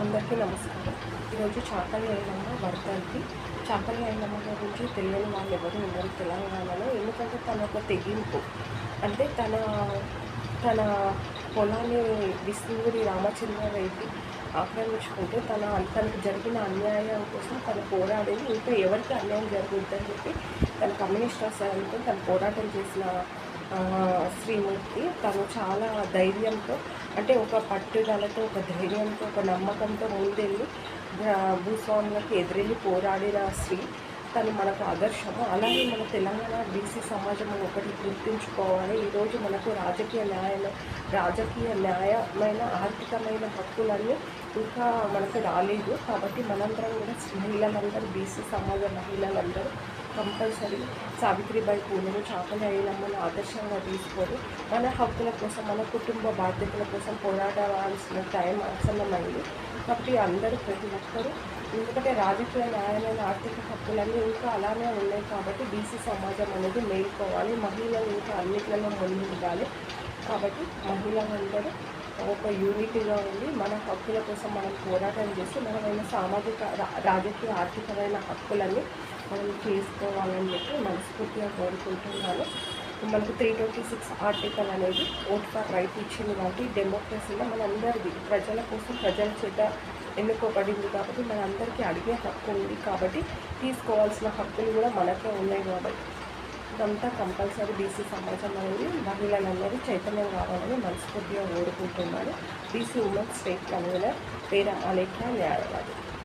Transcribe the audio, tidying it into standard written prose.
అందరికీ నమస్కారం. ఈరోజు చాకలి ఐలమ్మ వర్ధంతి. చాకలి ఐలమ్మ గురించి తెలియని వాళ్ళు ఎవరు ఉండరు తెలంగాణలో. ఎందుకంటే తన ఒక తెగింపు, అంటే తన పొలాన్ని విష్ణువుడి రామచంద్రారెడ్డి ఆక్రమించుకుంటే తనకు జరిగిన అన్యాయం కోసం తను పోరాడేది. ఇంకా ఎవరికి అన్యాయం జరుగుద్దని చెప్పి తన కమ్యూనిస్ట్ రాష్ట్రాలతో తను పోరాటం చేసిన శ్రీమూర్తి. తను చాలా ధైర్యంతో, అంటే ఒక పట్టుదలతో, ఒక ధైర్యంతో, ఒక నమ్మకంతో ముందెళ్ళి భూస్వాములకు ఎదురెళ్ళి పోరాడిన స్త్రీ. తను మనకు ఆదర్శము. అలాగే మన తెలంగాణ బీసీ సమాజం ఒకటి గుర్తుంచుకోవాలి. ఈరోజు మనకు రాజకీయ న్యాయమైన ఆర్థికమైన హక్కులన్నీ ఇంకా మనకు రాలేదు. కాబట్టి మనందరం కూడా మహిళలందరూ, బీసీ సమాజ మహిళలందరూ కంపల్సరీ సావిత్రిబాయి పూలను, చాకలి ఐలమ్మను ఆదర్శంగా తీసుకొని మన హక్కుల కోసం, మన కుటుంబ బాధ్యతల కోసం పోరాడాల్సిన టైం ఆసన్నమైంది. కాబట్టి అందరూ, ప్రతి ఒక్కరూ, ఎందుకంటే రాజకీయ న్యాయమైన ఆర్థిక హక్కులన్నీ ఇంకా అలానే ఉన్నాయి. కాబట్టి బీసీ సమాజం అనేది మేల్కోవాలి. మహిళలు ఇంకా అన్నిట్లలో ముందుండాలి. కాబట్టి మహిళలందరూ ఒక యూనిటీగా ఉండి మన హక్కుల కోసం మనం పోరాటం చేసి మనమైన సామాజిక, రాజకీయ, ఆర్థికమైన హక్కులన్నీ మనం చేసుకోవాలని చెప్పి మనస్ఫూర్తిగా కోరుకుంటున్నాను. మనకు 326 ఆర్టికల్ అనేది ఓట్ ఫర్ రైట్ ఇచ్చింది. కాబట్టి డెమోక్రసీలో మనందరిది ప్రజల కోసం, ప్రజల చేత ఎన్నుకోబడింది. కాబట్టి మనందరికీ అడిగే హక్కు ఉంది. కాబట్టి తీసుకోవాల్సిన హక్కులు కూడా మనకే ఉన్నాయి. కాబట్టి ఇదంతా కంపల్సరీ బీసీ సమాజం అనేది మహిళలందరూ చైతన్యం కావాలని మనస్ఫూర్తిగా కోరుకుంటున్నాను. బీసీ ఉమెన్ స్టేట్ కన్వీనర్ పేర అలేఖ్య న్యాయవాది.